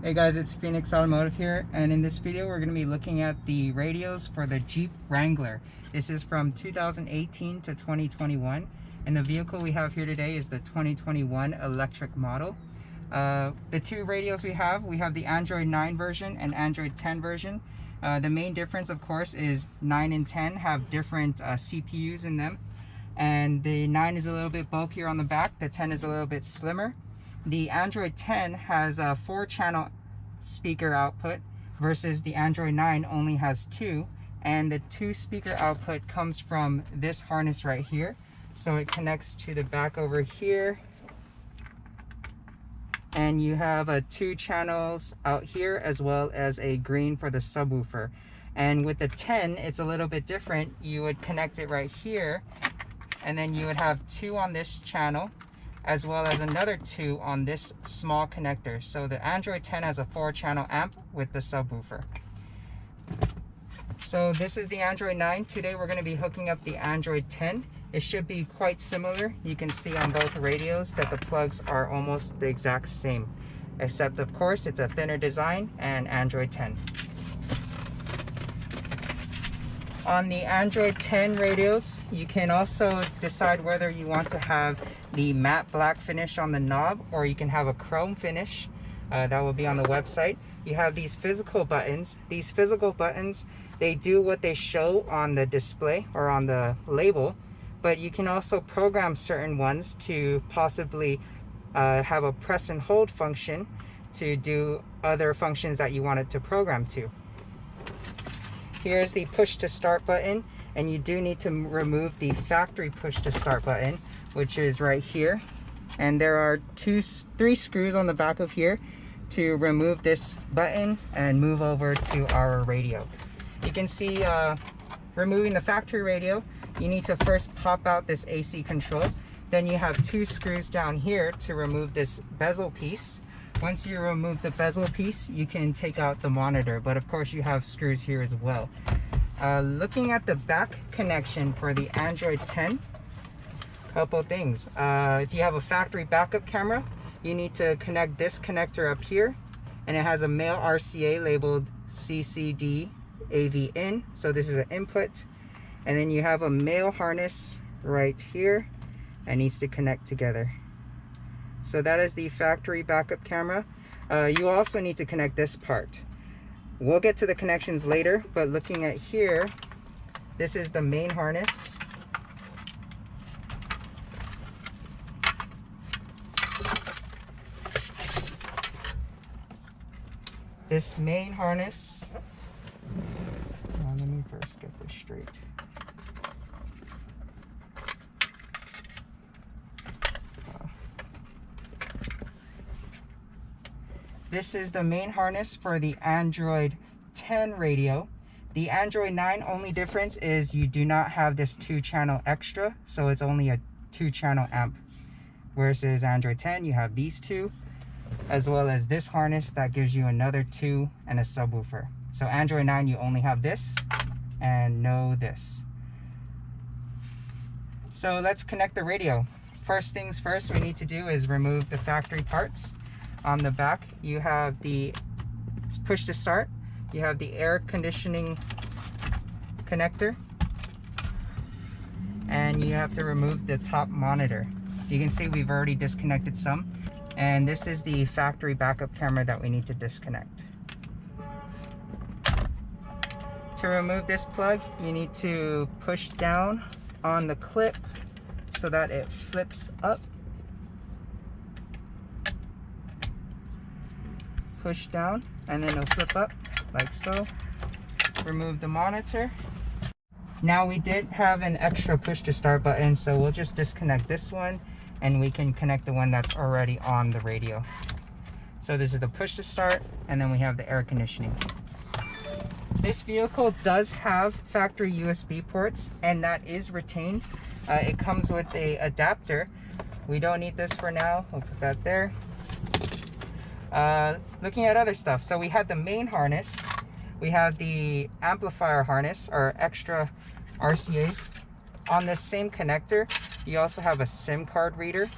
Hey guys, it's Phoenix Automotive here, and in this video we're going to be looking at the radios for the Jeep Wrangler. This is from 2018 to 2021, and the vehicle we have here today is the 2021 electric model. The two radios we have the Android 9 version and Android 10 version. The main difference, of course, is 9 and 10 have different CPUs in them, and the 9 is a little bit bulkier on the back, the 10 is a little bit slimmer. The Android 10 has a 4-channel speaker output versus the Android 9 only has 2, and the 2 speaker output comes from this harness right here. So it connects to the back over here, and you have 2 channels out here as well as a green for the subwoofer. And with the 10 it's a little bit different. You would connect it right here, and then you would have 2 on this channel as well as another 2 on this small connector. So the Android 10 has a 4-channel amp with the subwoofer. So this is the Android 9. Today we're going to be hooking up the Android 10. It should be quite similar. You can see on both radios that the plugs are almost the exact same, except of course it's a thinner design and Android 10. On the Android 10 radios, you can also decide whether you want to have the matte black finish on the knob, or you can have a chrome finish. That will be on the website. You have these physical buttons. These physical buttons, they do what they show on the display or on the label, but you can also program certain ones to possibly have a press and hold function to do other functions that you want it to program to. Here's the push to start button, and you do need to remove the factory push to start button, which is right here. And there are 3 screws on the back of here to remove this button and move over to our radio. You can see removing the factory radio, you need to first pop out this AC control. Then you have 2 screws down here to remove this bezel piece. Once you remove the bezel piece, you can take out the monitor, but of course you have screws here as well. Looking at the back connection for the Android 10, couple things. If you have a factory backup camera, you need to connect this connector up here, and it has a male RCA labeled CCD AV in, so this is an input. And then you have a male harness right here and needs to connect together. So that is the factory backup camera. You also need to connect this part. We'll get to the connections later, but looking at here, this is the main harness. This main harness, let me first get this straight. This is the main harness for the Android 10 radio. The Android 9 only difference is you do not have this 2-channel extra, so it's only a 2-channel amp. Versus Android 10, you have these 2, as well as this harness that gives you another 2 and a subwoofer. So Android 9, you only have this and no this. So let's connect the radio. First things first, we need to do is remove the factory parts. On the back, you have the push to start, you have the air conditioning connector, and you have to remove the top monitor. You can see we've already disconnected some, and this is the factory backup camera that we need to disconnect. To remove this plug, you need to push down on the clip so that it flips up. Push down and then it'll flip up like so. Remove the monitor. Now we did have an extra push to start button, so we'll just disconnect this one and we can connect the one that's already on the radio. So this is the push to start, and then we have the air conditioning. This vehicle does have factory USB ports, and that is retained. It comes with a adapter. We don't need this for now, we'll put that there. Looking at other stuff, so we had the main harness, we have the amplifier harness or extra RCAs. On this same connector, you also have a SIM card reader,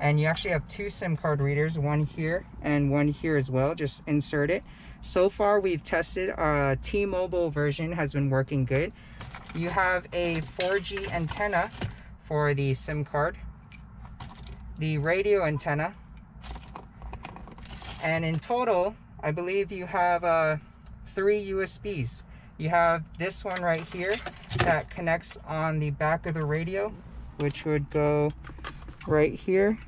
And you actually have two SIM card readers, one here and one here as well. Just insert it. So far we've tested T-Mobile version has been working good. You have a 4G antenna for the SIM card, the radio antenna, and in total I believe you have 3 USBs. You have this one right here that connects on the back of the radio, which would go right here.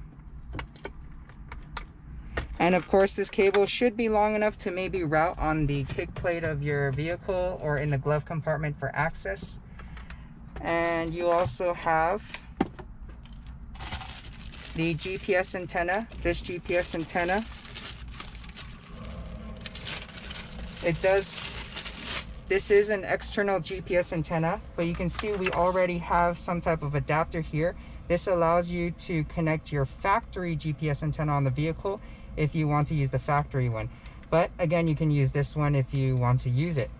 And of course this cable should be long enough to maybe route on the kick plate of your vehicle or in the glove compartment for access. And you also have the GPS antenna. This GPS antenna, this is an external GPS antenna, but you can see we already have some type of adapter here. This allows you to connect your factory GPS antenna on the vehicle if you want to use the factory one. But again, you can use this one if you want to use it.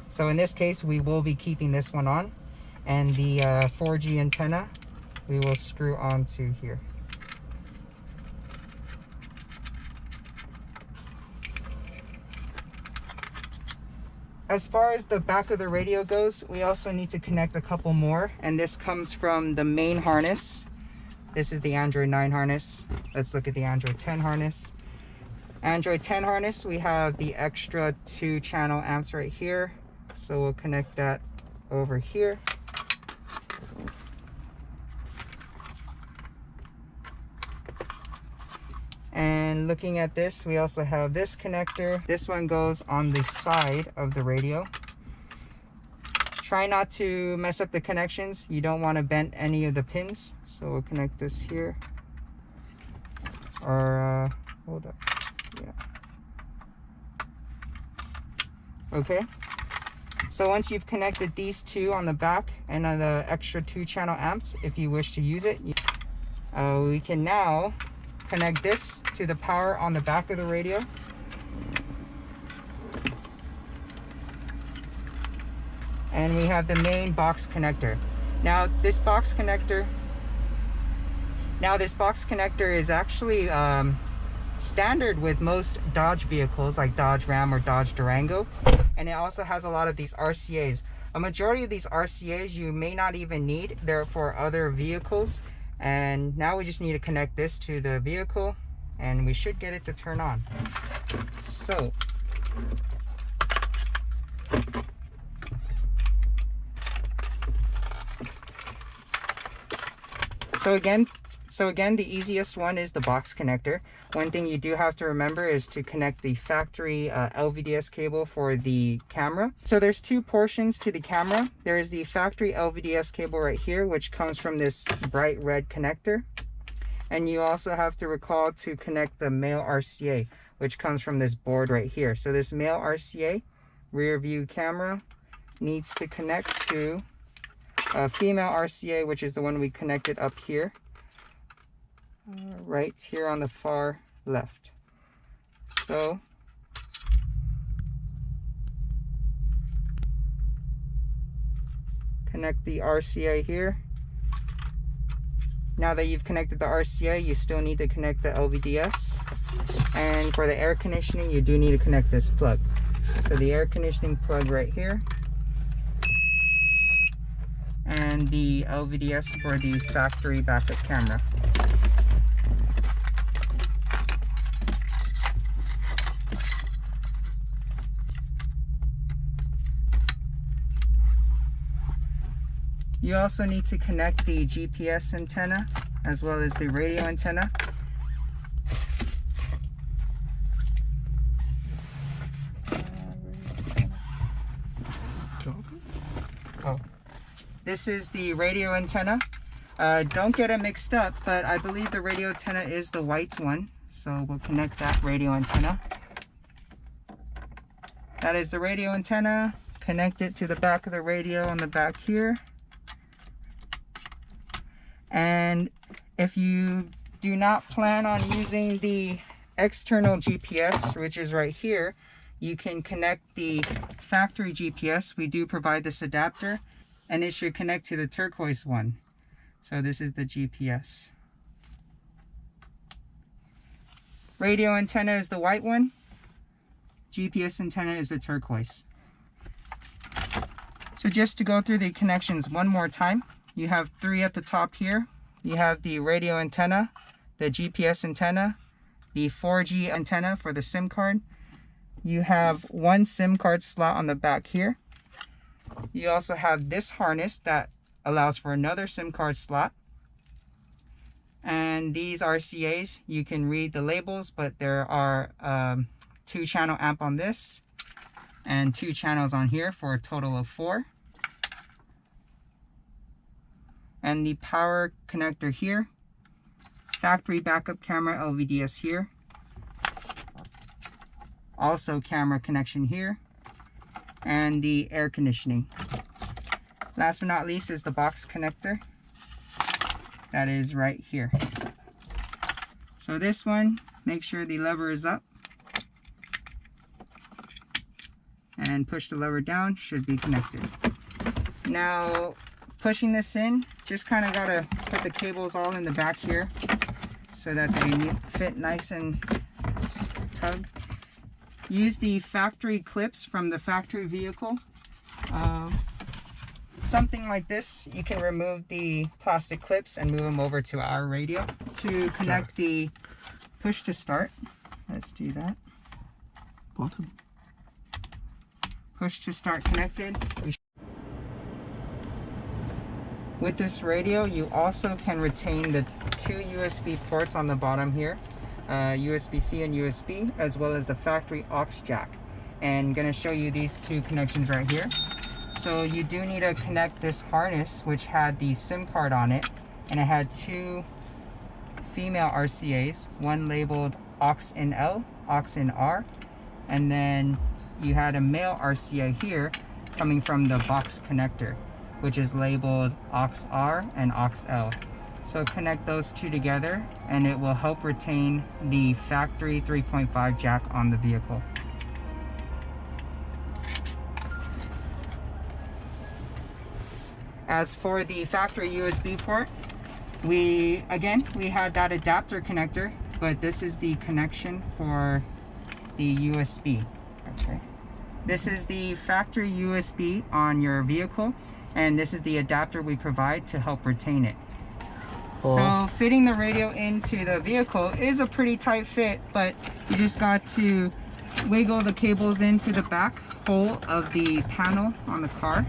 So in this case, we will be keeping this one on, and the 4G antenna we will screw onto here. As far as the back of the radio goes, we also need to connect a couple more, and this comes from the main harness. This is the Android 9 harness. Let's look at the Android 10 harness. Android 10 harness, we have the extra 2 channel amps right here. So we'll connect that over here. And looking at this, we also have this connector. This one goes on the side of the radio. Try not to mess up the connections. You don't want to bend any of the pins. So we'll connect this here. Or, hold up. Yeah. Okay. So once you've connected these two on the back and on the extra 2 channel amps, if you wish to use it, we can now connect this to the power on the back of the radio. And we have the main box connector. Now this box connector is actually standard with most Dodge vehicles like Dodge Ram or Dodge Durango, and it also has a lot of these RCAs. A majority of these RCAs you may not even need. They're for other vehicles, and now we just need to connect this to the vehicle and we should get it to turn on. So again, the easiest one is the box connector. One thing you do have to remember is to connect the factory LVDS cable for the camera. So there's 2 portions to the camera. There is the factory LVDS cable right here, which comes from this bright red connector. And you also have to recall to connect the male RCA, which comes from this board right here. So this male RCA, rear view camera, needs to connect to a female RCA, which is the one we connected up here. Right here on the far left. So connect the RCA here. Now that you've connected the RCA, you still need to connect the LVDS. And for the air conditioning, you do need to connect this plug. So the air conditioning plug right here. And the LVDS for the factory backup camera. You also need to connect the GPS antenna as well as the radio antenna. Oh, this is the radio antenna. Don't get it mixed up, but I believe the radio antenna is the white one. So we'll connect that radio antenna. That is the radio antenna. Connect it to the back of the radio on the back here. And if you do not plan on using the external GPS, which is right here, you can connect the factory GPS. We do provide this adapter, and it should connect to the turquoise one. So this is the GPS. Radio antenna is the white one. GPS antenna is the turquoise. So just to go through the connections one more time, you have 3 at the top here. You have the radio antenna, the GPS antenna, the 4G antenna for the SIM card. You have 1 SIM card slot on the back here. You also have this harness that allows for another SIM card slot. And these RCAs, you can read the labels, but there are 2 channel amp on this and 2 channels on here for a total of 4. And the power connector here, factory backup camera LVDS here, also camera connection here, and the air conditioning. Last but not least is the box connector. That is right here. So this one, make sure the lever is up and push the lever down, should be connected. Now pushing this in, just kind of gotta put the cables all in the back here so that they fit nice and tug. Use the factory clips from the factory vehicle. Something like this, you can remove the plastic clips and move them over to our radio. To connect the push to start, let's do that. Bottom. Push to start connected. With this radio, you also can retain the 2 USB ports on the bottom here, USB-C and USB, as well as the factory aux jack. And I'm gonna show you these 2 connections right here. So you do need to connect this harness, which had the SIM card on it, and it had 2 female RCAs, one labeled aux-in L, aux-in R, and then you had a male RCA here coming from the box connector, which is labeled aux-R and aux-L. So connect those 2 together and it will help retain the factory 3.5 jack on the vehicle. As for the factory USB port, we had that adapter connector, but this is the connection for the USB. Okay. This is the factory USB on your vehicle, and this is the adapter we provide to help retain it. So fitting the radio into the vehicle is a pretty tight fit, but you just got to wiggle the cables into the back hole of the panel on the car,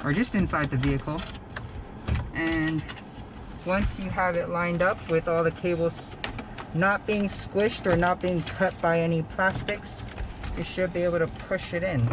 or just inside the vehicle. And once you have it lined up with all the cables not being squished or not being cut by any plastics, you should be able to push it in.